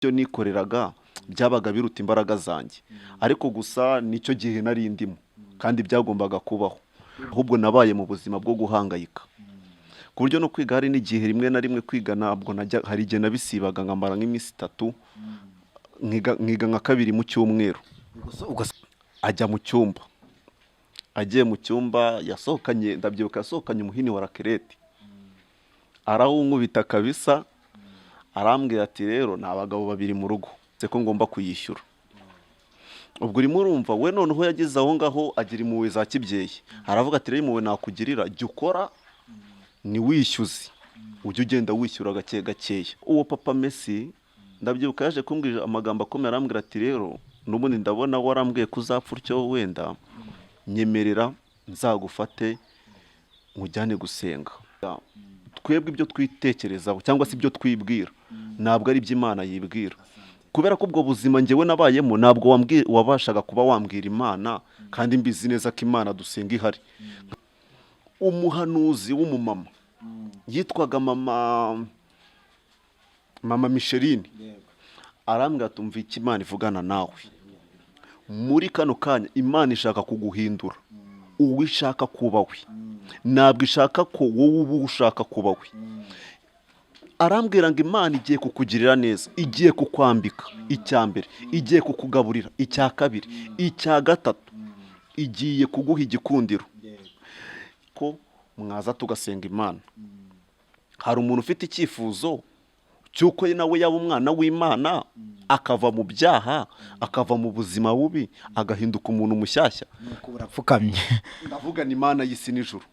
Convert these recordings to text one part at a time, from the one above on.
byo nikoreraga byabaga biruta imbaraga zanjye, ariko gusa nicyo gihe nari ndimo kandi byagombaga kubaho, ahubwo nabaye mu buzima bwo guhangayika ku buryo no kwiga hari n'igihe rimwe na rimwe kwiga ntabwo hari igihe nabisibaga nkamara nk'iminsi 3 nkiga nka 2 mu cyumweru. Ajya mu cyumba, agiye mu cyumba yasohokanye, ndabyibuka yasohokanye umuhini wa rakereti, arawunkubita kabisa, arambwira ati rero ni abagabo 2 mu rugo ko ngomba kuyishyura. Ubwo urimo urumva we noneho yagize aho ngaho agira impuhwe za kibyeyi, aravuga ati rero impuhwe nakugirira jya ukora ni wishyuze, ujye ugenda wishyura gake gakeya. Uwo papa Messi ndabyibuka yaje kumbwira amagambo akomeye, arambwira ati rero n'ubundi ndabona warambwiye kuzapfa utyo, wenda nyemerera nzagufate mujyane gusenga. Twebwe ibyo twitekerezaho cyangwa se ibyo twibwira ntabwo ari iby'Imana yibwira, kubera ko ubwo buzima ngewe nabayemo ntabwo wabashaga kuba wambwira Imana, kandi mbizi neza ko Imana dusenga ihari. Umuhanuzi w'umumama yitwaga mama Micheline arambwira ati umva iki Imana ivugana nawe muri kano kanya, Imana ishaka kuguhindura uwo ishaka kuba we, ntabwo ishaka ko wowe uba ushaka kuba we. Arambwira ngo Imana igiye kukugirira neza, igiye kukwambika icya mbere, igiye kukugaburira icya kabiri, icya gatatu igiye kuguha igikundiro ko mwaza tugasenga Imana. Hari umuntu ufite icyifuzo cyuko nawe yaba umwana w'Imana, akava mu byaha, akava mu buzima bubi, agahinduka umuntu mushyashya. Nuko burapfukamye. Ndavuga ni Imana y'isi n'ijuru.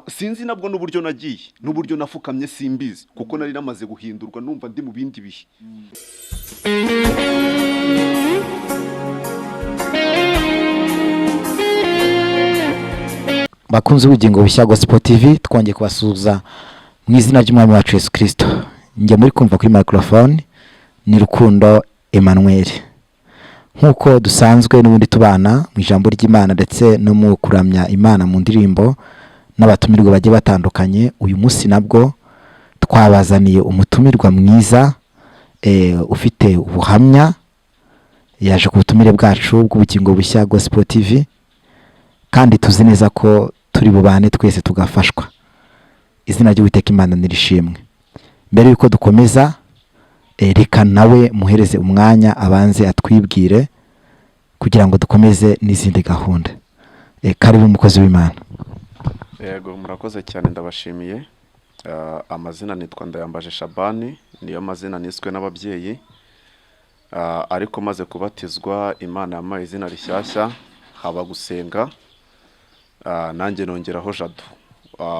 Sinzi nabwo n'uburyo nagiye, n'uburyo nafukamye simbizi, kuko nari namaze guhindurwa, numva ndi mu bindi bihe. Bakunze ubugingo bushya Gospel Tv, twongeye kubasuhuza mu izina ry'Umwami wacu Yesu Kristo. Njye muri kumva kuri microphone ni Rukundo Emmanuel. Nkuko dusanzwe n'ubundi tubana mu ijambo ry'Imana ndetse no mu kuramya Imana mu ndirimbo n'abatumirwa bagiye batandukanye, uyu munsi nabwo twabazaniye umutumirwa mwiza ufite ubuhamya, yaje ku butumire bwacu bw'ubugingo bushya Gospel TV, kandi tuzi neza ko turi bubane twese tugafashwa. Izina ry'Uwiteka Imana nirishimwe. Mbere yuko dukomeza, reka nawe muhereze umwanya abanze atwibwire kugira ngo dukomeze n'izindi gahunda. Karibu umukozi w'Imana. Yego, murakoze cyane, ndabashimiye. Amazina nitwa Ndayambaje Shaban, niyo mazina niswe n'ababyeyi, ariko maze kubatizwa Imana yampaye izina rishyashya haba gusenga, nanjye nongeraho Jado.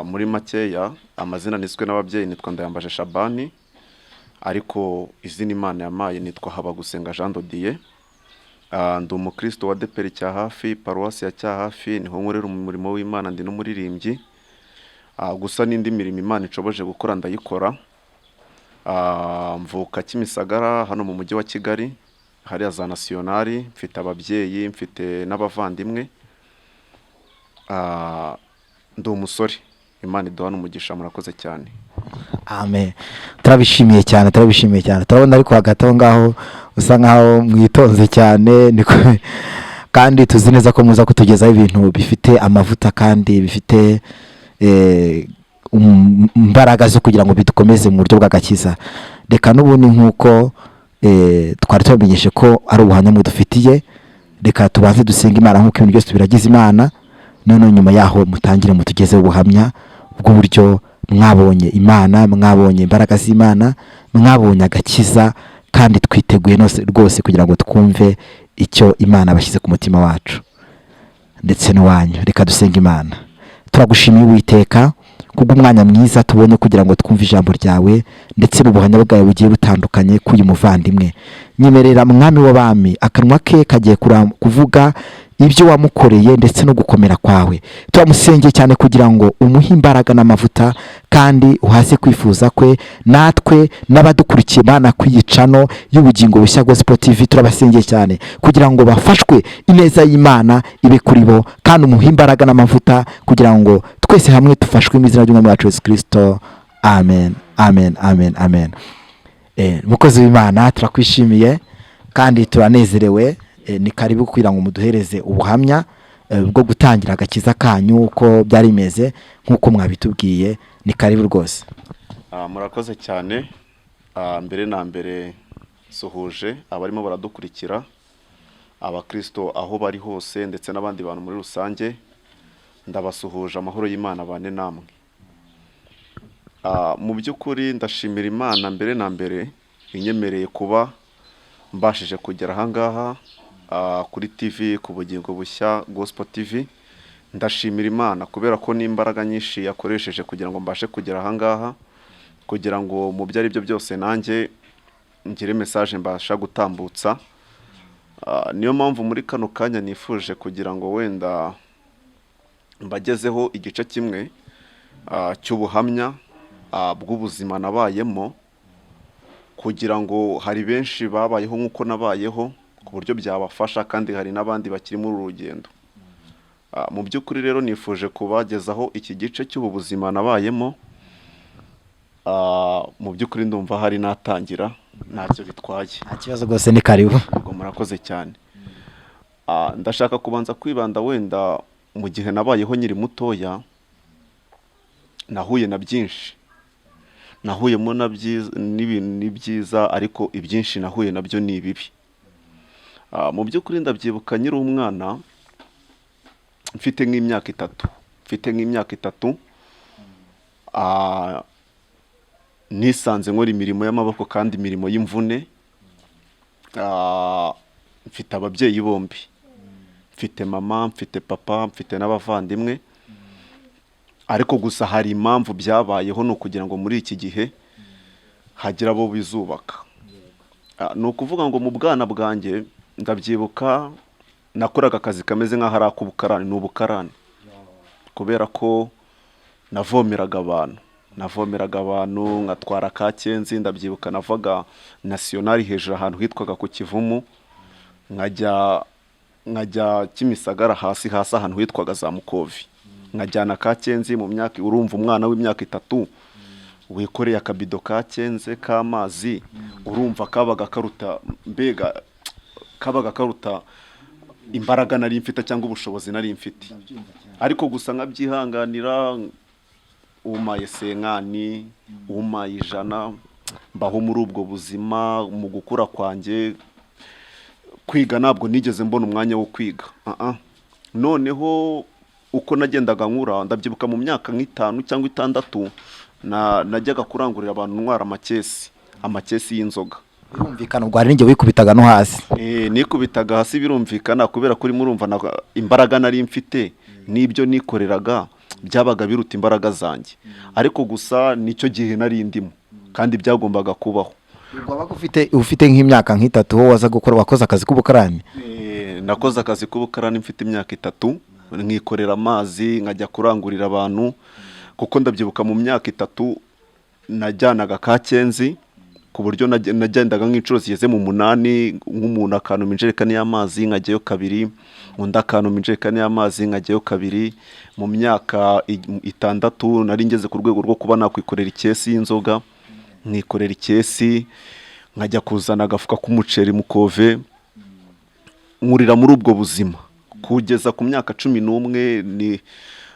Muri makeya amazina niswe n'ababyeyi nitwa Ndayambaje Shaban, ariko izina Imana yampaye nitwa haba gusenga Jean Dodier. Ndi umukristo wa Deperi cya hafi, paruwasi ya cya hafi, niho nkorera umurimo w'Imana, ndi n'umuririmbyi. Gusa n'indi mirimo Imana icoboje gukora ndayikora. Mvuka Kimisagara hano mu mujyi wa Kigali, hariya za Nationali, mfite ababyeyi, mfite n'abavandimwe. Ndi umusore, Imana iduhana umugisha, murakoze cyane. Amen. Turabishimiye cyane. Turabona ariko hagati aho ngaho usa nkaho mwitonze cyane, niko kandi tuzi neza ko muza kutugezaho ibintu bifite amavuta kandi bifite imbaraga zo kugira ngo bidukomeze mu buryo bw'agakiza. Reka n'ubundi nkuko twari tubamenyeshe ko ari ubuhamya mudufitiye, reka tubanze dusenga Imana nkuko ibintu byose biragize Imana, none nyuma yaho mutangire mutugezeho ubuhamya bw'uburyo mwabonye Imana, mwabonye imbaraga z'Imana, mwabonye agakiza, kandi twiteguye rwose kugira ngo twumve icyo Imana bashyize ku mutima wacu ndetse n'uwanyu. Reka dusenga Imana. Turagushimiye Uwiteka kubw'umwanya mwiza tubonye kugira ngo twumve ijambo ryawe ndetse n'ubuhamya bwawe bugiye butandukanye k'uyu muvandimwe. Nyemerera Mwami w'abami, akanwa ke kagiye kuvuga ibyo wamukoreye ndetse no gukomera kwawe. Turamusengeye cyane kugira ngo umuhe imbaraga n'amavuta, kandi uhase kwifuza kwe. Natwe n'abadukurikiye Mana kwiyicano y'ubugingo bushya Gospel TV, turabasengeye cyane kugira ngo bafashwe, ineza y'Imana ibe kuri bo, kandi umuhe imbaraga n'amavuta kugira ngo twese hamwe tufashwe mu izina ry'Umwami wacu Yesu Kristo. Amen. mukozi w'Imana turakwishimiye kandi turanezerewe. Ni karibu kugira ngo muduhereze ubuhamya bwo gutangira agakiza kanyu uko byari bimeze nk'uko mwabitubwiye. Ni karibu rwose. Murakoze cyane. Mbere na mbere suhuje abarimo baradukurikira, abakristo aho bari hose ndetse n'abandi bantu muri rusange, ndabasuhuje amahoro y'Imana bane namwe. Mu by'ukuri ndashimira Imana mbere na mbere inyemereye kuba mbashije kugera ahangaha kuri TV ku Bugingo Bushya Gospel Tv. Ndashimira Imana kubera ko n'imbaraga nyinshi yakoresheje kugira ngo mbashe kugera ahangaha, kugira ngo mu byari byo byose nanjye ngire message mbasha gutambutsa. Niyo mpamvu muri kano kanya nifuje kugira ngo wenda mbagezeho igice kimwe cy'ubuhamya bw'ubuzima nabayemo, kugira ngo hari benshi babayeho nk'uko nabayeho ku buryo byabafasha, kandi hari n'abandi bakiri muri uru rugendo. Mu by'ukuri rero nifuje kubagezaho iki gice cy'ubu buzima nabayemo. Mu by'ukuri ndumva hari natangira ntacyo bitwaye. Nta kibazo rwose, ni karibu. Murakoze cyane. Ndashaka kubanza kwibanda wenda mu gihe nabayeho nyiri mutoya, nahuye na byinshi, nahuyemo n'ibintu byiza, ariko ibyinshi nahuye nabyo ni ibibi. Mu by'ukuri ndabyibuka nyiri umwana mfite nk'imyaka itatu, nisanze nkora imirimo y'amaboko kandi imirimo y'imvune. Mfite ababyeyi bombi, mfite mama, mfite papa, mfite n'abavandimwe, ariko gusa hari impamvu byabayeho, ni ukugira ngo muri iki gihe hagira abo bizubaka. Ni ukuvuga ngo mu bwana bwanjye ndabyibuka nakoraga akazi kameze nk'aho ari ak'ubukarani, ni ubukarani, kubera ko navomeraga abantu, nkatwara Kakenzi. Ndabyibuka navaga nationali hejuru ahantu hitwaga ku Kivumu, nkajya Kimisagara hasi ahantu hitwaga za Mukovi, nkajyana Kakenzi. Mu myaka, urumva umwana w'imyaka 3 wikoreye akabido Kakenze k'amazi, urumva kabaga karuta imbaraga nari mfite cyangwa ubushobozi nari mfite. Ariko gusa nkabyihanganira, umaye senkani, umaye 100, mbaho muri ubwo buzima. Mu gukura kwanjye kwiga ntabwo nigeze mbona umwanya wo kwiga. Noneho uko nagendaga nkura, ndabyibuka mu myaka nk'itanu cyangwa 6 najyaga kurangurira abantu ntwara amakesi y'inzoga. Birumvikana ubwo hari n'ingiye wikubitaga no hasi. Nikubitaga hasi, birumvikana, kubera kuri murumva imbaraga nari mfite n'ibyo nikoreraga byabaga biruta imbaraga zanjye. Ariko gusa nicyo gihe nari ndimo kandi byagombaga kubaho. Wabaga ufite nk'imyaka nk'itatu, wowe waza gukora, wakoze akazi k'ubukarani? Nakoze akazi k'ubukarani mfite imyaka 3, nkikorera amazi, nkajya kurangurira abantu. Kuko ndabyibuka mu myaka 3 najyanaga Kakenzi, ku buryo nagendaga nk'inshuro zigeze mu 8, nk'umuntu akanuma injerekani y'amazi nkajyayo 2, undi akanuma injerekani y'amazi nkajyayo 2. Mu myaka 6 nari ngeze ku rwego rwo kuba nakwikorera ikesi y'inzoga, nkikorera ikesi, nkajya kuzana agafuka k'umuceri Mukove, nkurira muri ubwo buzima kugeza ku myaka 11.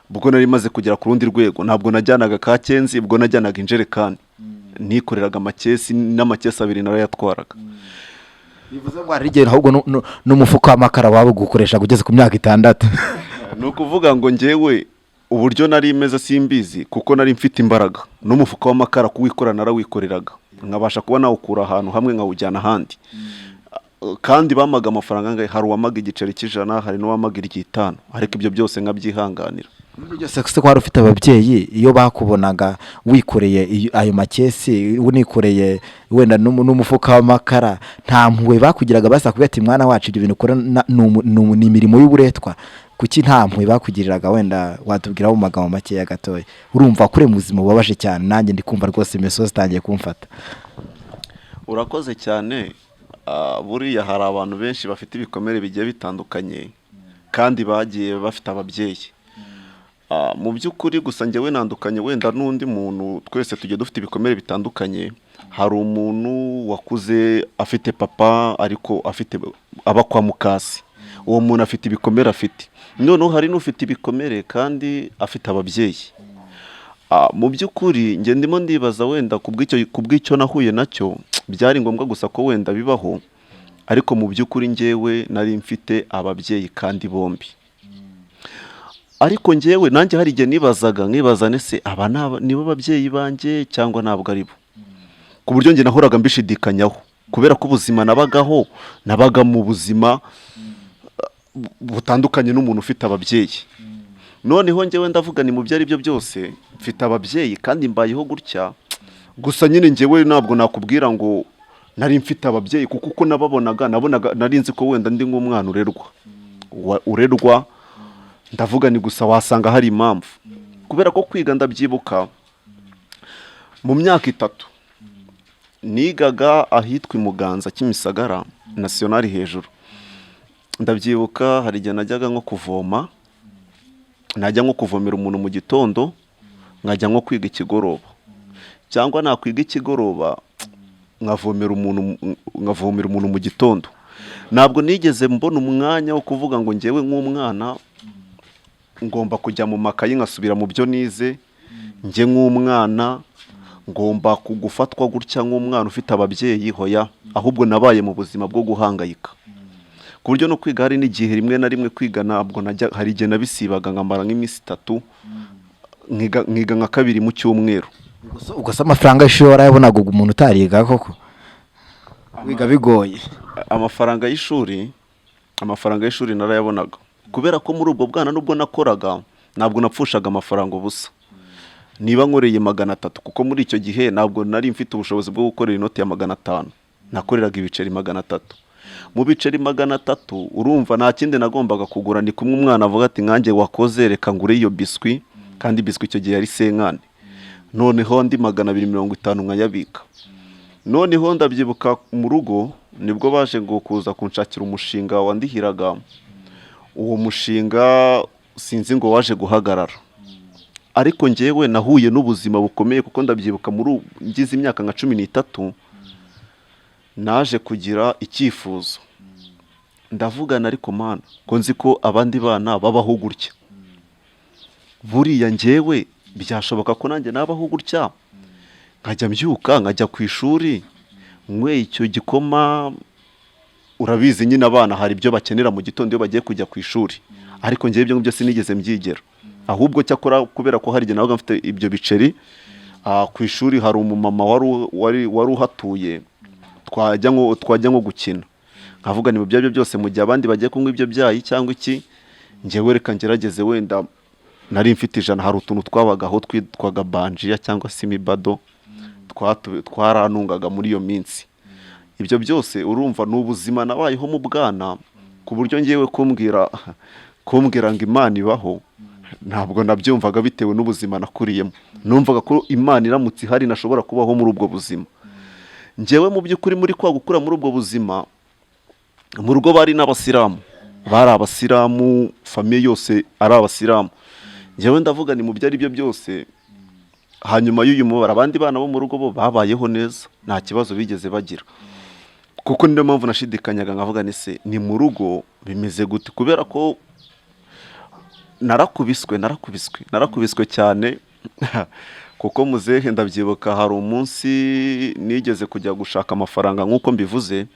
Ubwo nari maze kugera ku rundi rwego, ntabwo najyanaga Kakenzi, ubwo najyanaga injerekani, nikoreraga amakesi, n'amakesi 2 narayatwaraga. Bivuze ngo hari igihe ahubwo n'umufuka w'amakara waba gukoresha kugeza ku myaka 6. Ni ukuvuga ngo njyewe uburyo nari meze simbizi, kuko nari mfite imbaraga. N'umufuka w'amakara kuwikora narawikoreraga, nkabasha kuba nawukura ahantu hamwe nkawujyana ahandi. Kandi bamaga amafaranga ngahe, hari uwamaga igiceri cy'ijana, hari n'uwamaga 5, ariko ibyo byose nkabyihanganira. Ibyo byose se ko wari ufite ababyeyi, iyo bakubonaga wikoreye ayo makesi, unikoreye wenda n'umufuka w'amakara, nta mpuhwe bakugiraga basakubye ati mwana wacu ibyo bintu ukora ni imirimo y'uburetwa? Kuki nta mpuhwe bakugiriraga? Wenda watubwiraho mu magambo makeya gatoya. Urumva kure mu buzima bubabaje cyane, nanjye ndi kumva rwose mesozi itangiye kumfata. Urakoze cyane. Buriya hari abantu benshi bafite ibikomere bigiye bitandukanye kandi bagiye bafite ababyeyi. Mu by'ukuri gusa njyewe nandukanye wenda n'undi muntu, twese tugiye dufite ibikomere bitandukanye, hari umuntu wakuze afite papa ariko afite aba kwa mukasi, uwo muntu afite ibikomere afite, noneho hari n'ufite ibikomere kandi afite ababyeyi. Mu by'ukuri njye ndimo ndibaza wenda kubw'icyo nahuye nacyo byari ngombwa gusa ko wenda bibaho, ariko mu by'ukuri njyewe nari mfite ababyeyi kandi bombi. Ariko njyewe nanjye hari igihe nkibaza nese aba nibo babyeyi banjye cyangwa ntabwo ari bo, ku buryo njye nahoraga mbishidikanyaho kubera ko ubuzima nabaga mu buzima butandukanye n'umuntu ufite ababyeyi. Noneho njyewe ndavuga ni mu byo ari byo byose mfite ababyeyi kandi mbayeho gutya, gusa nyine njyewe ntabwo nakubwira ngo nari mfite ababyeyi kuko uko nabonaga nari nzi ko wenda ndi nk'umwana urerwa, ndavuga ni gusa wasanga hari impamvu, kubera ko kwiga ndabyibuka mu myaka 3 nigaga ahitwa Muganza Kimisagara nationali hejuru. Ndabyibuka hari igihe najyaga nko kuvoma, najya nko kuvomera umuntu mu gitondo, nkajya nko kwiga ikigoroba, cyangwa nakwiga ikigoroba nkavomera umuntu mu gitondo. Ntabwo nigeze mbona umwanya wo kuvuga ngo njyewe nk'umwana ngomba kujya mu makayi nkasubira mu byo nize, njye nk'umwana ngomba kugufatwa gutya nk'umwana ufite ababyeyi, hoya, ahubwo nabaye mu buzima bwo guhangayika, ku buryo no kwiga hari n'igihe rimwe na rimwe kwiga ntabwo hari igihe nabisibaga nkamara nk'iminsi 3 nkiga nka 2 mu cyumweru. Ubwo se amafaranga y'ishuri warayabonaga umuntu utariga koko wiga bigoye? Amafaranga y'ishuri narayabonaga kubera ko muri ubwo bwana nubwo nakoraga ntabwo napfushaga amafaranga ubusa. Niba nkoreye 300 kuko muri icyo gihe ntabwo nari mfite ubushobozi bwo gukorera inoti ya 500, nakoreraga ibiceri 300. Mu biceri 300 urumva nta kindi nagombaga kugura, ni kumwe umwana avuga ati nkanjye wakoze reka ngure iyo biswi, kandi biswi icyo gihe yari senkane, noneho ndi 250 nkayabika. Noneho ndabyibuka mu rugo nibwo baje ngo kuza kunshakira umushinga wandihiraga. Uwo mushinga sinzi ngo waje guhagarara, ariko njyewe nahuye n'ubuzima bukomeye kuko ndabyibuka ngize imyaka nka 13 naje kugira icyifuzo, ndavugana ariko mana ko nzi ko abandi bana babaho gutya, buriya njyewe byashoboka ko nanjye nabaho gutya, nkajya mbyuka nkajya ku ishuri nkwe icyo gikoma. Urabizi nyine abana hari ibyo bakenera mu gitondo iyo bagiye kujya ku ishuri, ariko njyewe ibyo ngibyo sinigeze mbyigera, ahubwo cyakora kubera ko hari igihe nabaga mfite ibyo biceri ku ishuri, hari umumama wari uhatuye, twajya nko gukina, nkavuga ni mu byo byose mu gihe abandi bagiye kunywa ibyo byayi cyangwa iki, njyewe reka ngerageze wenda nari mfite 100, hari utuntu twabagaho twitwaga banjiya cyangwa se imibado twaranungaga muri iyo minsi. Ibyo byose urumva ni ubuzima nabayeho mu bwana, ku buryo njyewe kumbwira ngo Imana ibaho ntabwo nabyumvaga bitewe n'ubuzima nakuriyemo. Numvaga ko Imana iramutse ihari nashobora kubaho muri ubwo buzima. Njyewe mu by'ukuri muri gukura muri ubwo buzima, mu rugo bari n'abasilamu, bari abasilamu, famiye yose ari abasilamu. Njyewe ndavuga ni mu byo ari byo byose, hanyuma y'uyu mubara abandi bana bo mu rugo bo babayeho neza, nta kibazo bigeze bagira, kuko niyo mpamvu nashidikanyaga nkavuga nese ni mu rugo bimeze gute, kubera ko narakubiswe cyane kuko muzehe ndabyibuka hari umunsi nigeze kujya gushaka amafaranga nk'uko mbivuze,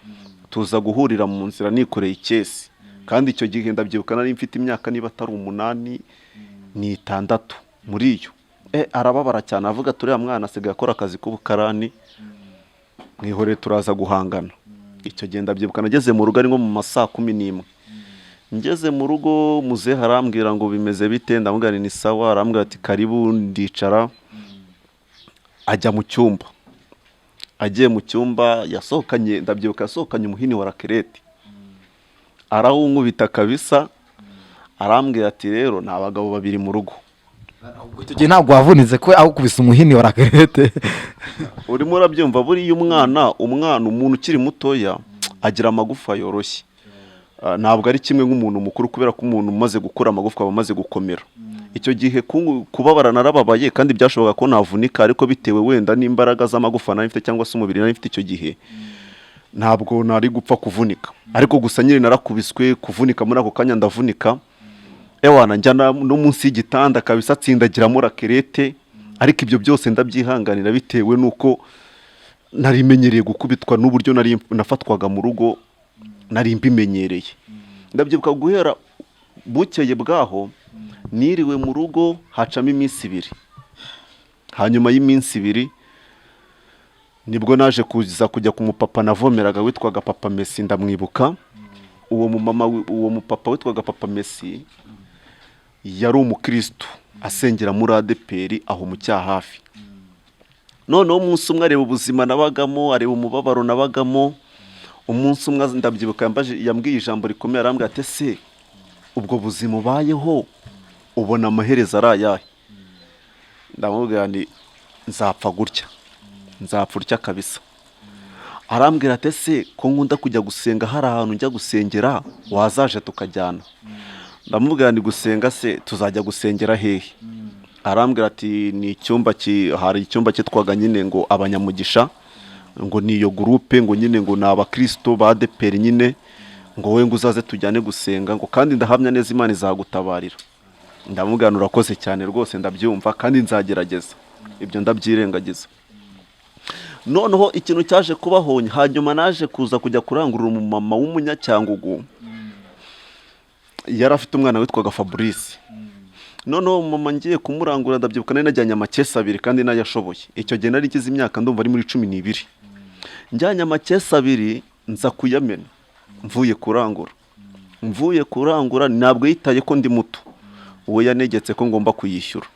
tuza guhurira mu nzira nikoreye ikesi, kandi icyo gihe ndabyibuka nari mfite imyaka niba atari 8 n'itandatu muri iyo. Arababara cyane avuga turiya mwana asigaye akora akazi k'ubukarani, mwihore turaza guhangana. Icyo gihe ndabyibuka nageze mu rugo ari nko mu masaa 11. Ngeze mu rugo muzehe arambwira ngo bimeze bite, ndamubwira ni sawa, arambwira ati karibu, ndicara. Ajya mu cyumba, agiye mu cyumba yasohokanye, ndabyibuka yasohokanye umuhini wa rakereti, arawunkubita kabisa, arambwira ati rero ni abagabo 2 mu rugo. Icyo gihe ntabwo wavunitse ko aho kubisa umuhini wa rakereti? Urimo urabyumva, buriya umuntu ukiri mutoya agira amagufa yoroshye, ntabwo ari kimwe nk'umuntu mukuru, kubera ko umuntu umaze gukura amagufa aba amaze gukomera. icyo gihe kubabara narababaye kandi byashoboka ko navunika, ariko bitewe wenda n'imbaraga z'amagufa nari mfite cyangwa se umubiri nari mfite icyo gihe, ntabwo nari gupfa kuvunika. Ariko gusa nyine narakubiswe, kuvunika muri ako kanya ndavunika, ewana njyana no munsi y'igitanda kabisa, tsindagiramo rakerete. Ariko ibyo byose ndabyihanganira bitewe nuko nari menyereye gukubitwa, n'uburyo nari nafatwaga mu rugo nari mbimenyereye. Ndabyibuka guhera bukeye bwaho niriwe mu rugo hacamo iminsi 2. Hanyuma y'iminsi 2 nibwo naje kujya ku mupapa navomeraga witwaga Papa Messi, ndamwibuka. Uwo mupapa witwaga Papa Messi yari umukristo asengera muri ADPR aho mu Cyahafi. Noneho umunsi umwe areba ubuzima nabagamo, areba umubabaro nabagamo. Umunsi umwe ndabyibuka yambwiye ijambo rikomeye, arambwira ati se ubwo buzima ubayeho ubona amaherezo ari ayahe? Ndamubwira nti nzapfa gutya, nzapfa utya kabisa. Arambwira ati se ko nkunda kujya gusenga, hari ahantu njya gusengera wazaje tukajyana? Ndamubwira nti gusenga se tuzajya gusengera hehe? Arambwira ati ni icyumba hari icyumba cyitwaga nyine ngo abanyamugisha, ngo niyo groupe, ngo nyine ngo n'abakristo ba ADPR nyine, ngo we ngo uzaze tujyane gusenga, ngo kandi ndahamya neza Imana izagutabarira. Ndamubwira urakoze cyane rwose, ndabyumva kandi nzagerageza, ibyo ndabyirengagiza. Noneho ikintu cyaje kubaho, hanyuma naje kujya kurangurura umumama w'umunyacyangugu, yari afite umwana witwaga Fabrice. Noneho mama ngiye kumurangura, ndabyibuka nari najyanye amakesi 2 kandi nayashoboye. Icyo gihe nari gize imyaka ndumva ari muri 12. Njyanye amakesi 2 nza kuyamena mvuye kurangura, ntabwo yitaye ko ndi muto, uwo yanegetse ko ngomba kuyishyura.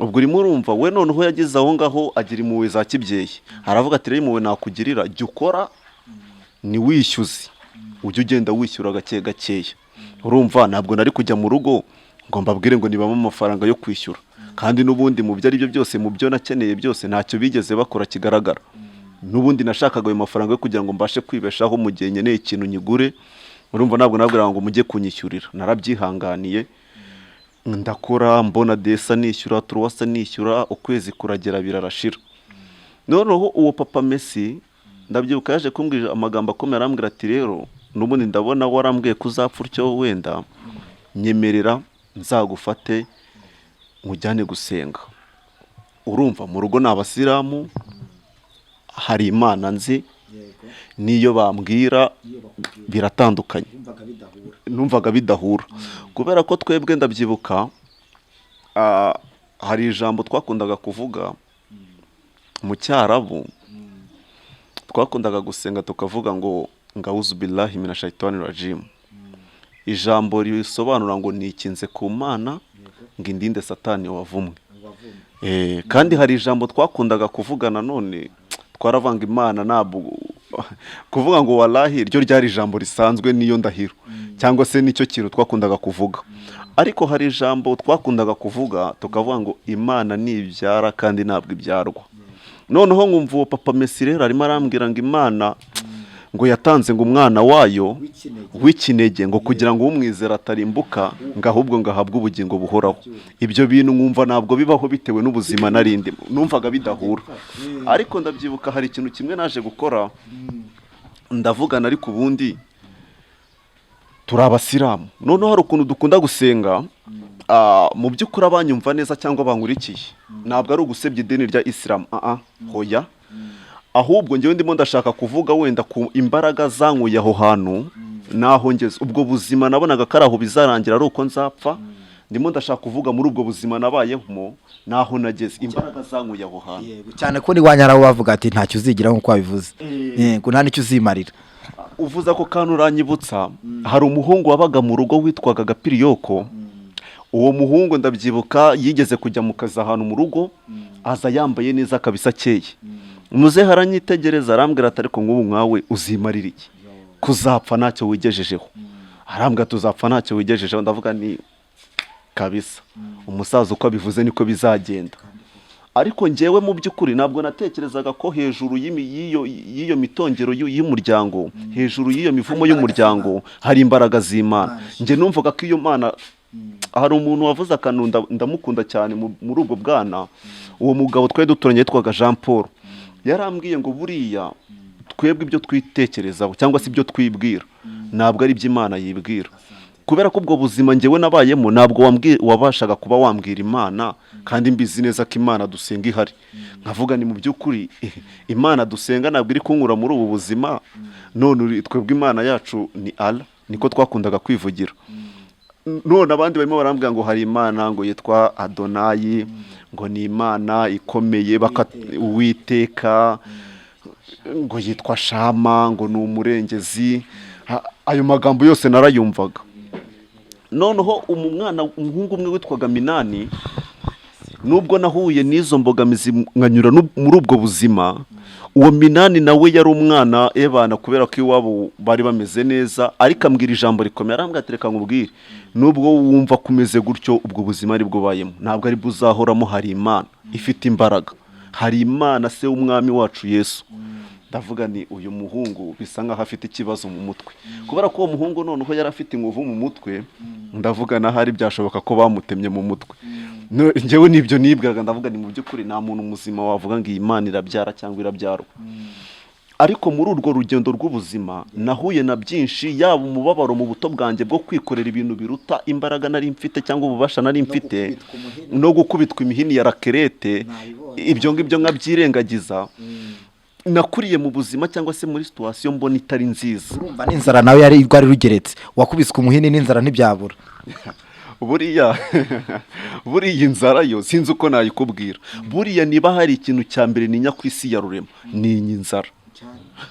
Ubwo urimo urumva we noneho yagize aho ngaho agira impuhwe za kibyeyi, aravuga ati rero impuhwe nakugirira, jya ukora ni wishyuze, ujye ugenda wishyura gake gakeya. Urumva ntabwo nari kujya mu rugo ngo mbabwire ngo nibamo amafaranga yo kwishyura, kandi n'ubundi mu byo ari byo byose, mu byo nakeneye byose ntacyo bigeze bakora kigaragara. N'ubundi nashakaga ayo mafaranga yo kugira ngo mbashe kwibeshaho mu gihe nkeneye ikintu nyigure. Urumva ntabwo nabwira ngo mujye kunyishyurira, narabyihanganiye ndakora, mbona desa nishyura, turuwasa nishyura, ukwezi kuragera birarashira. Noneho uwo Papa Messi ndabyibuka yaje kumbwira amagambo akomeye, arambwira ati rero n'ubundi ndabona warambwiye kuzapfa utyo, wenda nyemerera nzagufate nkujyane gusenga. Urumva mu rugo n'abasilamu, hari Imana nzi, niyo bambwira biratandukanye, numvaga bidahura. Kubera ko twebwe ndabyibuka hari ijambo twakundaga kuvuga mu Cyarabu, twakundaga gusenga tukavuga ngo ngauzu billahi minashaitanir rajim. Ijambo risobanura ngo nikinze ku Mana ngo indinde Satani wavumwe. Kandi hari ijambo twakundaga kuvuga nanone, twaravanga Imana ntabwo kuvuga ngo wallahi ryo ryari ijambo risanzwe niyo ndahiro, cyangwa se nicyo kintu twakundaga kuvuga. Ariko hari ijambo twakundaga kuvuga tukavuga ngo Imana nibyara kandi ntabwo ibyarwa. Noneho nkumva uwo Papa Messi rero arimo arambwira ngo Imana ngo yatanze ngo umwana wayo w'ikinege ngo kugira ngo umwizera atarimbuka, ngo ahubwo ngo ahabwe ubugingo buhoraho. Ibyo bintu nkumva ntabwo bibaho bitewe n'ubuzima narindi, numvaga bidahura. Ariko ndabyibuka hari ikintu kimwe naje gukora, ndavugana ariko ubundi turi abasilamu. Noneho hari ukuntu dukunda gusenga, mu by'ukuri abanyumva neza cyangwa bankurikiye, ntabwo ari ugusebya idini rya Islam, hoya. Ahubwo njyewe ndimo ndashaka kuvuga wenda ku imbaraga zankuye aho hantu naho ngeze. Ubwo buzima nabonaga ko aho bizarangira ari uko nzapfa, ndimo ndashaka kuvuga muri ubwo buzima nabayemo naho nageze, imbaraga zankuye aho hantu. Cyane ko ni wanyara bavuga ati ntacyo uzigira nkuko wabivuze, ngo nta nicyo uzimarira. Uvuza ko kantu uranyibutsa, hari umuhungu wabaga mu rugo witwaga Gapiriyoko. Uwo muhungu ndabyibuka yigeze kujya mu kazi ahantu mu rugo, aza yambaye neza kabisa akeye. Umuzehe aranyitegereza arambwira ati ariko nk'ubu nkawe uzimarira iki? Kuzapfa ntacyo wigejejeho. Arambwira tuzapfa ntacyo wigejejeho. Ndavuga ni kabisa, umusaza uko abivuze niko bizagenda. Ariko njyewe mu by'ukuri ntabwo natekerezaga ko hejuru y'iyo mitongero y'umuryango, hejuru y'iyo mivumo y'umuryango hari imbaraga z'Imana. Nje numvaga ko iyo Mana hari umuntu wavuze akantu ndamukunda cyane muri ubwo bwana, uwo mugabo twari duturanye yitwaga Jean Paul, yarambwiye ngo buriya twebwe ibyo twitekerezaho cyangwa se ibyo twibwira ntabwo ari iby'Imana yibwira, kubera ko ubwo buzima njyewe nabayemo ntabwo wabashaga kuba wambwira Imana, kandi mbizi neza ko Imana dusenga ihari. Nkavuga ni mu by'ukuri Imana dusenga ntabwo iri kunkura muri ubu buzima, none twebwe Imana yacu ni Allah, niko twakundaga kwivugira. None abandi barimo barambwira ngo hari Imana ngo yitwa Adonayi, ngo ni Imana ikomeye, Uwiteka ngo yitwa Shama, ngo ni umurengezi. Ayo magambo yose narayumvaga. Noneho umuhungu umwe witwaga Minani, nubwo nahuye n'izo mbogamizi nkanyura muri ubwo buzima, uwo Minani nawe yari umwana ebana, kubera ko iwabo bari bameze neza, ariko ambwira ijambo rikomeye, arambwira ati reka nkubwire, nubwo wumva kumeze gutyo ubwo buzima ari bwo bayemo, ntabwo ari buzahoramo. Hari Imana ifite imbaraga, hari Imana se w'umwami wacu Yesu. Ndavuga ni uyu muhungu bisa nkaho afite ikibazo mu mutwe, kubera ko uwo muhungu noneho yari afite inkovu mu mutwe. Ndavuga na hari byashoboka ko bamutemye mu mutwe. Njyewe nibyo nibwiraga, ndavuga ni mu by'ukuri nta muntu muzima wavuga ngo iyi Imana irabyara cyangwa irabyarwa. Ariko muri urwo rugendo rw'ubuzima nahuye na byinshi, yaba umubabaro mu buto bwanjye bwo kwikorera ibintu biruta imbaraga nari mfite cyangwa ububasha nari mfite, no gukubitwa imihini ya rakerete, ibyo ngibyo nkabyirengagiza. Nakuriye mu buzima cyangwa se muri situation mbona itari nziza. Urumva n'inzara nawe yari rwari rugeretse, wakubiswe umuhini n'inzara ntibyabura. Buriya inzara yo sinzi uko nayikubwira. Buriya niba hari ikintu cya mbere ninya ku isi ya rurema ni inzara.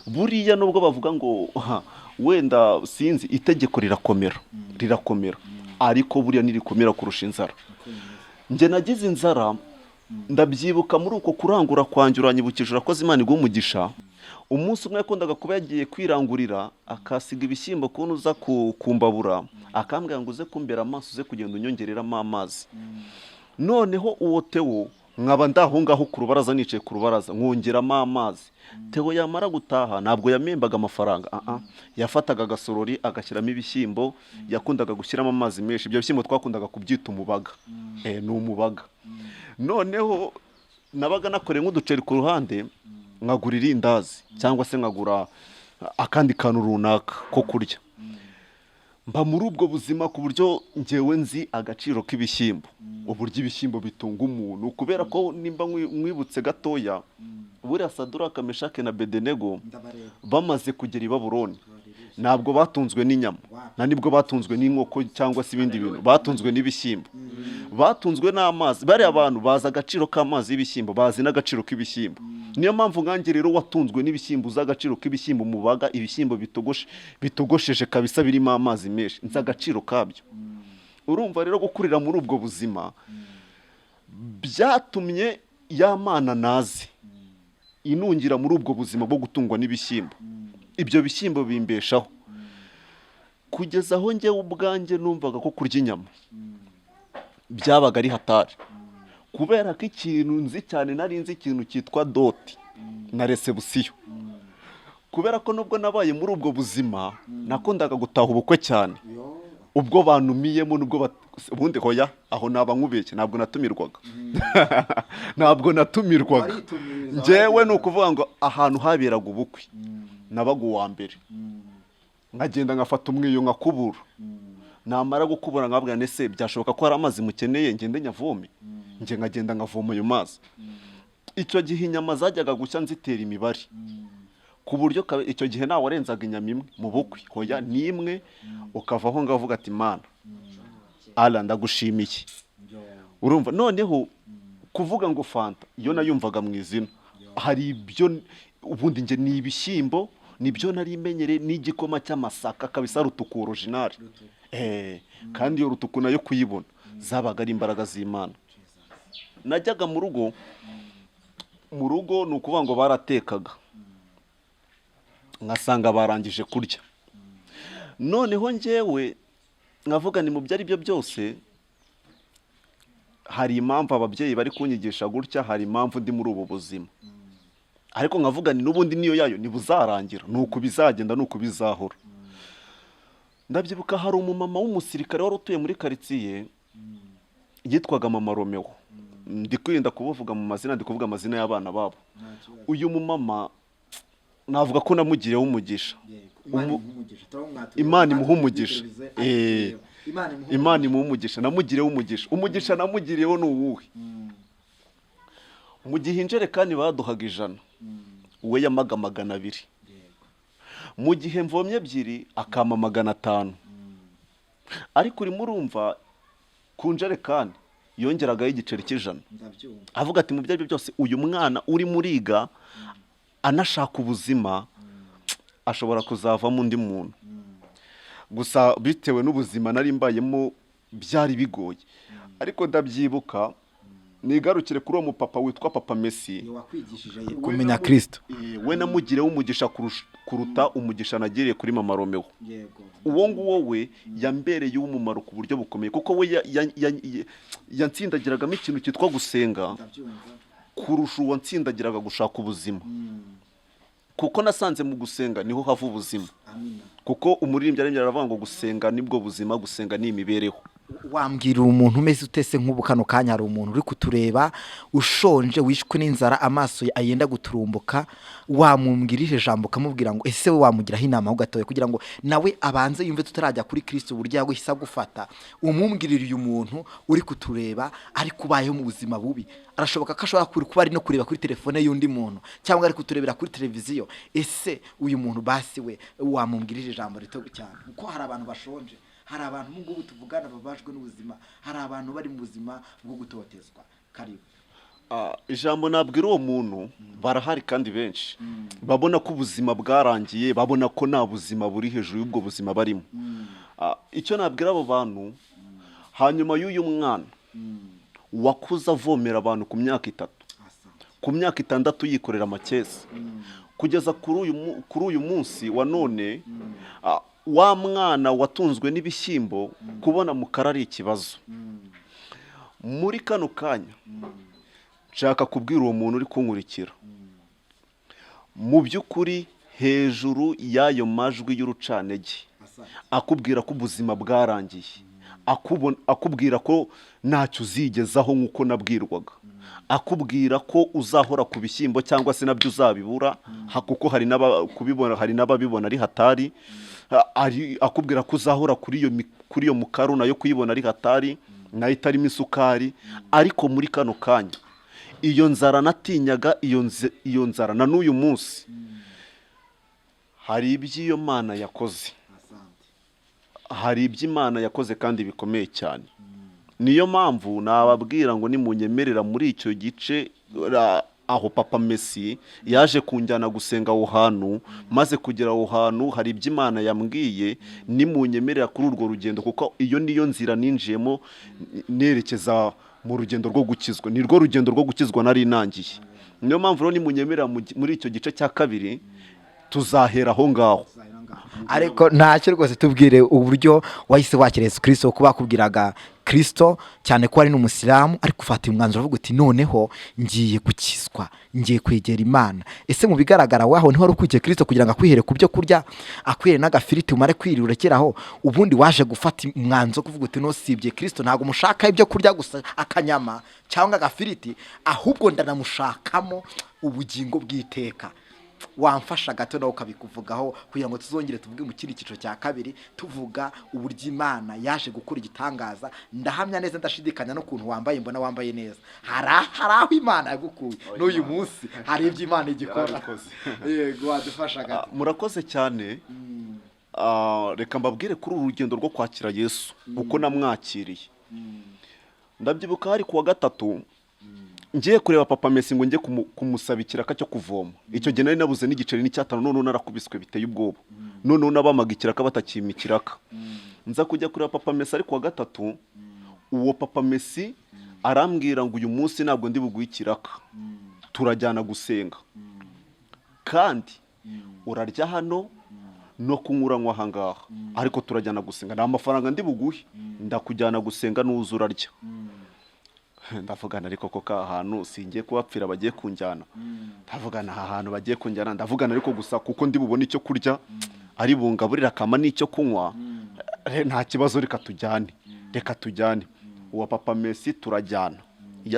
Buriya nubwo bavuga ngo wenda sinzi itegeko rirakomera, ariko buriya nirikomera kurusha inzara. Nje nagize inzara, ndabyibuka muri uko kurangura kwanjye uranyibukije urakoze Imana iguha umugisha. Umunsi umwe yakundaga kuba yagiye kwirangurira, akasiga ibishyimbo kuntu uza kumbabura, akambwira ngo uze kumbera amaso, uze kugenda unyongereramo amazi. Noneho uwo Theo nkaba ndaho ngaho ku rubaraza, nicaye ku rubaraza nkongeramo amazi. Theo yamara gutaha ntabwo yamembaga amafaranga, yafataga agasorori agashyiramo ibishyimbo, yakundaga gushyiramo amazi menshi. Ibyo bishyimbo twakundaga kubyita umubaga. Ni umubaga. Noneho nabaga nakoreye nk'uduceri ku ruhande, nkagura irindazi cyangwa se nkagura akandi kantu runaka ko kurya. Mba muri ubwo buzima ku buryo njyewe nzi agaciro k'ibishyimbo, uburyo ibishyimbo bitunga umuntu, kubera ko nimba mwibutse gatoya, buriya Saduraka, Meshake na Bedenego bamaze kugera i Babuloni ntabwo batunzwe n'inyama, nta nibwo batunzwe n'inkoko cyangwa se ibindi bintu, batunzwe n'ibishyimbo, batunzwe n'amazi. Bari abantu bazi agaciro k'amazi y'ibishyimbo, bazi n'agaciro k'ibishyimbo. Niyo mpamvu ngange rero watunzwe n'ibishyimbo, uzi agaciro k'ibishyimbo, mubaga ibishyimbo bitogosheje kabisa, birimo amazi menshi, nzi agaciro kabyo. Urumva rero gukurira muri ubwo buzima byatumye ya Mana nazi inungira muri ubwo buzima bwo gutungwa n'ibishyimbo. Ibyo bishyimbo bimbeshaho kugeza aho njyewe ubwanjye numvaga ko kurya inyama byabaga ari hatari, kubera ko ikintu nzi cyane, nari nzi ikintu cyitwa doti na resebusiyo. Kubera ko nubwo nabaye muri ubwo buzima nakundaga gutaha ubukwe cyane, ubwo bantumiyemo, nubwo ubundi hoya aho naba nkubeshye, ntabwo natumirwaga. Ntabwo natumirwaga njyewe, ni ukuvuga ngo ahantu haberaga ubukwe nabaga uwa mbere, nkagenda ngafata umwiyo nkakubura. Namara gukubura nkabwira nese byashoboka ko hari amazi mukeneye ngende nyavome, nge nkagenda nkavoma ayo mazi. Icyo gihe inyama zajyaga gushya nzitera imibare, ku buryo icyo gihe nawe warenzaga inyama imwe mu bukwe, hoya n'imwe, ukavaho ngaho uvuga ati Mana ala ndagushimiye. Urumva noneho kuvuga ngo fanta iyo nayumvaga mu izina, hari ibyo ubundi nge ni ibishyimbo nibyo nari menyere, n'igikoma cy'amasaka kabisa, rutuku original. Kandi iyo rutuku nayo kuyibona zabaga ari imbaraga z'Imana. Najyaga mu rugo ni ukuvuga ngo baratekaga, nkasanga barangije kurya. Noneho njyewe nkavuga ni mu byo ari byo byose hari impamvu ababyeyi bari kunyigisha gutya, hari impamvu ndi muri ubu buzima. Ariko nkavuga ni n'ubundi niyo yayo nibuzarangira, nuko bizagenda, nuko bizahora. ndabyibuka hari umumama w'umusirikare wari utuye muri karitsiye yitwaga mama Romeo. Ndi kwirinda kubuvuga mu mazina, ndi kuvuga amazina y'abana babo. Uyu mumama navuga ko namugireho umugisha. Imana imuha umugisha. Imana imuha umugisha, namugireho umugisha. Umugisha namugireho ni uwuhe? Mu gihe injerekani baduhaga 100, we yamaga 200. Mu gihe mvomye 2 akama 500. Ariko urimo urumva ku njerekani yongeragaho igiceri cy'100. Avuga ati mu byaribyo byose uyu mwana uri muriga anashaka ubuzima ashobora kuzavamo undi muntu. Gusa bitewe n'ubuzima nari mbayemo byari bigoye. Ariko ndabyibuka nigarukire kuri uwo mupapa witwa Papa Messi kumenya Kristo. We namugireho umugisha kuruta umugisha nagiriye kuri mama Romeo. Uwo nguwo we yambereye umumaro ku buryo bukomeye kuko we yansindagiragamo ikintu cyitwa gusenga kurusha uwo nsindagiraga gushaka ubuzima. Kuko nasanze mu gusenga niho hava ubuzima. Kuko umuririmbyi arembye aravuga ngo gusenga nibwo buzima, gusenga ni imibereho. Wambwira umuntu umeze utese nk'ubu kano kanya hari umuntu uri kutureba ushonje wishwe n'inzara amaso ayenda guturumbuka, wamumbwirije jambo kamubwira ngo ese we wamugiraho inama ugatoye kugira ngo nawe abanze yumve tutarajya kuri Kristo buryo yaguhisa gufata. Umumbwirira uyu muntu uri kutureba ari kubayeho mu buzima bubi, arashoboka ko ashobora kuba ari no kureba kuri telefone y'undi muntu cyangwa ari kuturebera kuri televiziyo. Ese uyu muntu basi we wamumbwirije jambo rito cyane kuko hari abantu bashonje, hari abantu ngubu tuvugana babajwe n'ubuzima, hari abantu bari mu buzima bwo gutotezwa. Karibu. Ijambo nabwira uwo muntu barahari kandi benshi babona ko ubuzima bwarangiye, babona ko nta buzima buri hejuru y'ubwo buzima barimo. Icyo nabwira abo bantu, hanyuma y'uyu mwana wakuza avomera abantu ku myaka 3, ku myaka 6 yikorera amakesi kugeza kuri uyu munsi wa none, wa mwana watunzwe n'ibishyimbo kubona mukara ari ikibazo. Muri kano kanya nshaka kubwira uwo muntu uri kunkurikira, mu by'ukuri hejuru y'ayo majwi y'urucanege akubwira ko ubuzima bwarangiye, akubwira ko ntacyo uzigezaho nk'uko nabwirwaga, akubwira ko uzahora ku bishyimbo cyangwa se nabyo uzabibura kuko hari n'ababibona ari hatari, akubwira ko uzahora kuri iyo mukaru nayo kuyibona ari hatari nayo itarimo isukari. Ariko muri kano kanya iyo nzara natinyaga, iyo nzara na n'uyu munsi hari iby'iyo Mana yakoze, hari iby'Imana yakoze kandi bikomeye cyane. Niyo mpamvu nababwira ngo nimunyemerera muri icyo gice aho Papa Messi yaje kunjyana gusenga aho hantu, maze kugera aho hantu hari iby'Imana yambwiye, nimunyemerera kuri urwo rugendo kuko iyo niyo nzira ninjiyemo nerekeza mu rugendo rwo gukizwa, ni rwo rugendo rwo gukizwa nari nangiye. Niyo mpamvu rero nimunyemerera muri icyo gice cya 2 tuzahera aho ngaho. Ariko ntacyo rwose tubwire uburyo wahise wakira Yesu Kristo, kuba kubwiraga Kristo cyane ko ari n'umusilamu ariko ufata umwanzuro uvuga uti noneho ngiye gukizwa, ngiye kwegera Imana. Ese mu bigaragara waho niho rukugiye Kristo kugira ngo akwihere ku byo kurya, akwihere n'agafiriti umare kwirira urekeraho, ubundi waje gufata umwanzuro kuvuga uti no sibye Kristo ntago mushaka ibyo kurya gusa akanyama cyangwa agafiriti, ahubwo ndanamushakamo ubugingo bw'iteka. Wamfasha gato nawe ukabikuvugaho kugira ngo tuzongere tuvuge mu kindi cyiciro cya 2 tuvuga uburyo Imana yaje gukora igitangaza. Ndahamya neza ndashidikanya no kuntu wambaye, mbona wambaye neza, hari aho Imana yagukuye n'uyu munsi hari ibyo Imana igikora. Yego wadufasha gato. Murakoze cyane. Reka mbabwire kuri urugendo rwo kwakira Yesu uko namwakiriye. Ndabyibuka hari kuwa 3 ngiye kureba Papa Messi ngo njye kumusaba ikiraka cyo kuvoma. Icyo gihe nari nabuze n'igiceri n'icyatano, none narakubiswe biteye ubwoba, none nabamaga ikiraka batakimikiraka. Nza kujya kureba Papa Messi ari kuwa 3, uwo Papa Messi arambwira ngo uyu munsi ntabwo ndi buguhe ikiraka, turajyana gusenga kandi urarya hano no kunyuranywa aha ngaha, ariko turajyana gusenga, nta mafaranga ndi buguhe, ndakujyana gusenga n'uzu urarya. Ndavugana ariko ko ahantu singiye kubapfira bagiye kunjyana, ndavugana aha hantu bagiye kunjyana, ndavugana ariko gusa kuko ndi bubone icyo kurya ari bungaburira kama n'icyo kunywa, nta kibazo reka tujyane uwa papa Messi turajyana.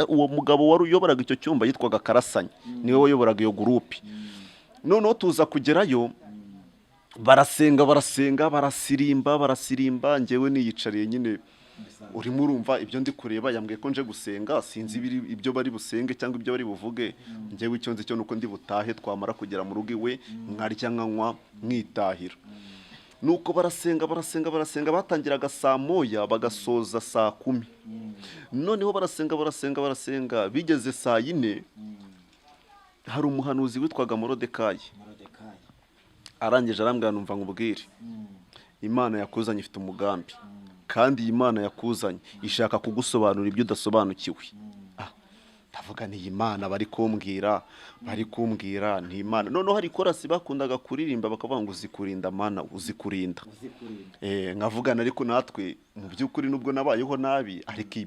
Uwo mugabo wari uyoboraga icyo cyumba yitwaga Karasanya, niwe wayoboraga iyo gurupe. Noneho tuza kugerayo barasenga barasirimba, njyewe niyicariye nyine urimo urumva ibyo ndi kureba. Yambwiye ko nje gusenga, sinzi ibyo bari busenge cyangwa ibyo bari buvuge. Njyewe icyo nzi cyo nuko ndi butahe, twamara kugera mu rugo iwe nkarya nkanywa mwitahira. Nuko barasenga batangiraga saa moya bagasoza saa 10. Noneho barasenga bigeze saa 4 hari umuhanuzi witwaga Morodekayi arangije arambwira numva ngubwire Imana yakuzanye ifite umugambi, kandi iyi Imana yakuzanye ishaka kugusobanura ibyo udasobanukiwe. Ndavuga ni Imana bari kumbwira ni Imana. Noneho hari korasi bakundaga kuririmba bakavuga ngo uzikurinda mana uzikurinda. Nkavugana ariko natwe mu by'ukuri nubwo nabayeho nabi ariko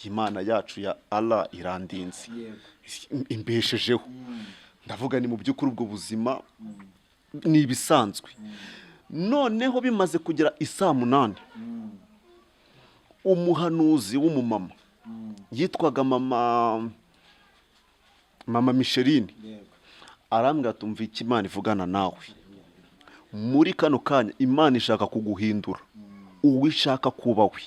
Imana yacu ya Allah irandinze imbeshejeho. Ndavuga ni mu by'ukuri ubwo buzima ni ibisanzwe. Noneho bimaze kugera isaa 8 umuhanuzi w'umumama yitwaga mama Micheline arambwira tumva iki Imana ivugana nawe muri kano kanya. Imana ishaka kuguhindura uwo ishaka kuba we,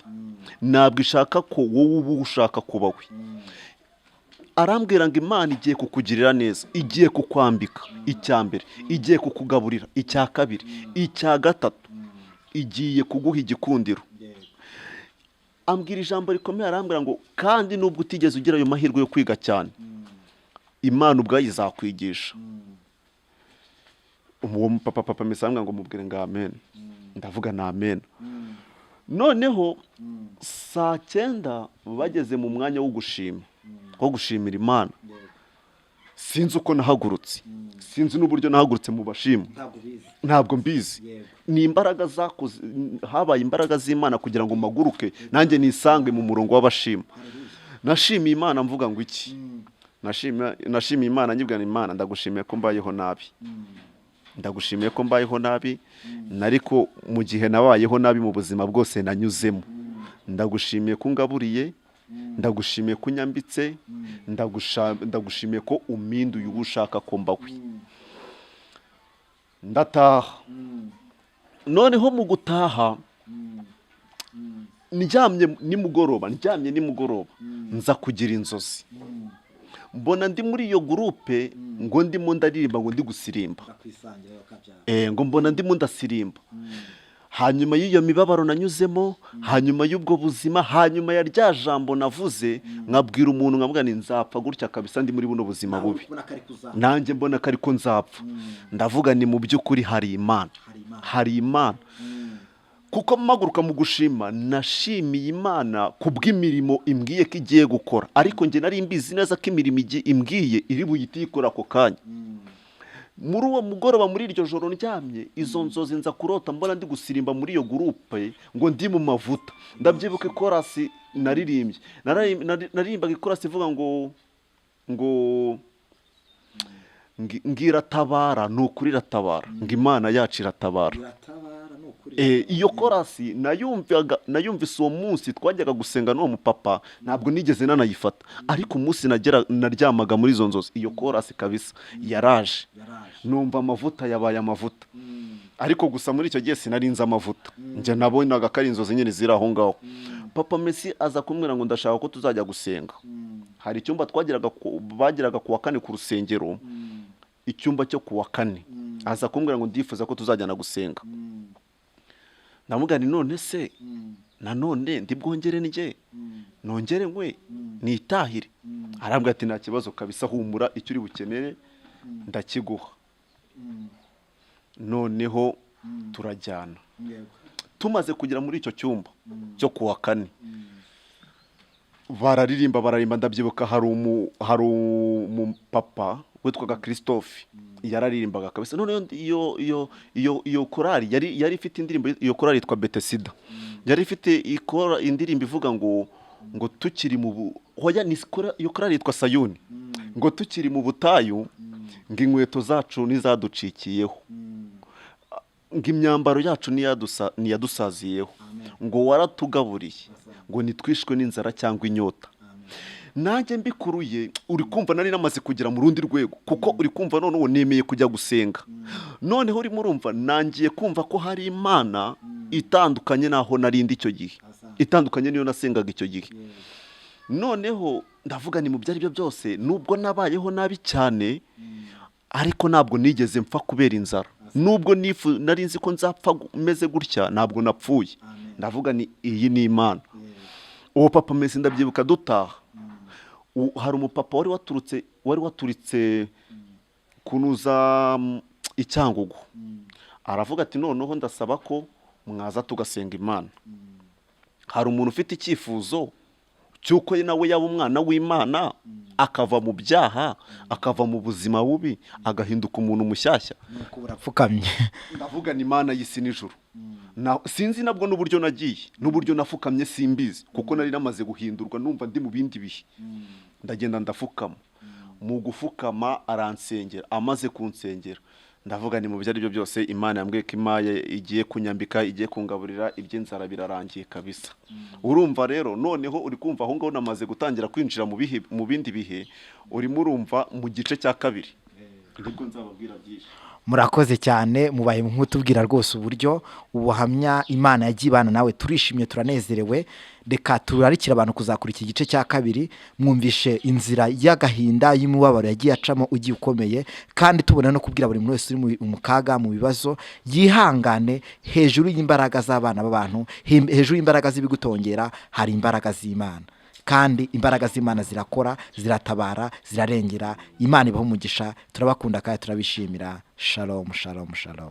ntabwo ishaka ko wowe uba ushaka kuba we. Arambwira ngo Imana igiye kukugirira neza, igiye kukwambika icya mbere, igiye kukugaburira icya kabiri, icya gatatu igiye kuguha igikundiro. Ambwira ijambo rikomeye, arambwira ngo kandi nubwo utigeze ugira ayo mahirwe yo kwiga cyane, Imana ubwayo izakwigisha. Uwo papa misanga ngo mubwire ngo amen. Ndavuga na amen. Noneho saa 9 bageze mu mwanya wo gushimira Imana. Sinzi uko nahagurutse, sinzi n'uburyo nahagurutse mu bashima, ntabwo mbizi. Ni imbaraga zakoze, habaye imbaraga z'Imana kugira ngo maguruke nanjye nisange mu murongo w'abashima. Nashimiye Imana mvuga ngo iki? Nashimiye Imana nyibwira Imana ndagushimiye ko mbayeho nabi. Nariko mu gihe nabayeho nabi mu buzima bwose nanyuzemo. Ndagushimiye ko ngaburiye, ndagushimiye ko nyambitse, ndagushimiye ko uminduye uwo ushaka ko mbawe. Ndataha. Noneho mu gutaha ndyamye nimugoroba nza kugira inzozi. Mbona ndi muri iyo groupe ngo ndimo ndaririmba ngo ndi gusirimba. Ngo mbona ndimo ndasirimba. Hanyuma y'iyo mibabaro nanyuzemo, hanyuma y'ubwo buzima, hanyuma ya rya jambo navuze, nkabwira umuntu nkavuga ni nzapfa gutya kabisa ndi muri buno buzima bubi. Nanjye mbona ko ariko nzapfa. Ndavuga ni mu by'ukuri hari Imana. Kuko mpaguruka mu gushima nashimiye Imana kubw'imirimo imbwiye ko igiye gukora, ariko njye nari mbizi neza ko imirimo imbwiye iri buyite ikora ako kanya. Muri uwo mugoroba muri iryo joro ndyamye, izo nzozi nza kurota mbona ndi gusirimba muri iyo groupe ngo ndi mu mavuta. Ndabyibuka korasi naririmbye, naririmbaga ikorasi ivuga ngo ngiratabara nukuri ratabara, ngo Imana yacu iratabara. Iyo korasi nayumvise uwo munsi twajyaga gusenga n'uwo mupapa, ntabwo nigeze nanayifata, ariko umunsi naryamaga muri izo nzozi iyo korasi kabisa yaraje, numva amavuta yabaye amavuta. Ariko gusa muri icyo gihe sinarinze amavuta, njye nabonaga ko ari inzozi nyine ziri aho ngaho. Papa Messi aza kumbwira ngo ndashaka ko tuzajya gusenga. Hari icyumba bagiraga ku wa 4 ku rusengero, icyumba cyo ku wa 4. Aza kumbwira ngo ndifuza ko tuzajyana gusenga. Ndamubwira ni none se nanone ndibwongere njye nongere nkwe nitahire. Arambwira ati nta kibazo kabisa, humura icyo uri bukenere ndakiguha. Noneho turajyana. Tumaze kugera muri icyo cyumba cyo ku wa 4, bararimba ndabyibuka hari umupapa witwaga Christophe yararirimbaga kabisa. None iyo korali yari ifite indirimbo, iyo korali yitwa Betesida, yari ifite indirimbo ivuga ngo tukiri mu hoya ni iyo korali yitwa Sayuni, ngo tukiri mu butayu ngo inkweto zacu nizaducikiyeho. ngo imyambaro yacu niyadusaziyeho, ngo waratugaburiye, ngo nitwishwe n'inzara cyangwa inyota. Nanjye mbikuruye uri kumva nari namaze kugera mu rundi rwego, kuko uri kumva noneho nemeye kujya gusenga. Noneho urimo urumva nangiye kumva ko hari Imana itandukanye naho narindi icyo gihe, itandukanye niyo nasengaga icyo gihe. Noneho ndavuga ni mu byari byo byose, nubwo nabayeho nabi cyane, ariko ntabwo nigeze mpfa kubera inzara. Nubwo nari nzi ko nzapfa meze gutya, ntabwo napfuye. Ndavuga ni iyi ni Imana. Uwo papa Messi ndabyibuka dutaha, hari umupapa wari waturitse kunuza icyangugu. Aravuga ati noneho ndasaba ko mwaza tugasenga Imana. Hari umuntu ufite icyifuzo cyuko nawe yaba umwana w'Imana, akava mu byaha, akava mu buzima bubi, agahinduka umuntu mushyashya. Nuko burapfukamye. Ndavuga ni Imana y'isi n'ijuru. Sinzi nabwo n'uburyo nagiye, n'uburyo nafukamye simbizi, kuko nari namaze guhindurwa, numva ndi mu bindi bihe. Ndagenda ndafukama. Mu gufukama aransengera, amaze kunsengera, ndavuga ni mu byari byo byose Imana yambwiye ko imaye igiye kunyambika, igiye kungaburira, iby'inzara birarangiye kabisa. Urumva rero noneho uri kumva aho ngaho namaze gutangira kwinjira mu bindi bihe, urimo urumva mu gice cya kabiri. Nibwo nzababwira byinshi. Murakoze cyane, mubaye nk'utubwira rwose uburyo ubuhamya Imana yagiye ibana nawe. Turishimye, turanezerewe. Reka turarikira abantu kuzakura iki gice cya kabiri, mwumvishe inzira y'agahinda y'umubabaro yagiye acamo ugiye ukomeye, kandi tubona no kubwira buri muntu wese uri mu kaga, mu bibazo, yihangane. Hejuru y'imbaraga z'abana b'abantu, hejuru y'imbaraga z'ibigutongera, hari imbaraga z'Imana, kandi imbaraga z'Imana zirakora, ziratabara, zirarengera. Imana ibahe umugisha. Turabakunda kandi turabishimira. Shalom, shalom, shalom.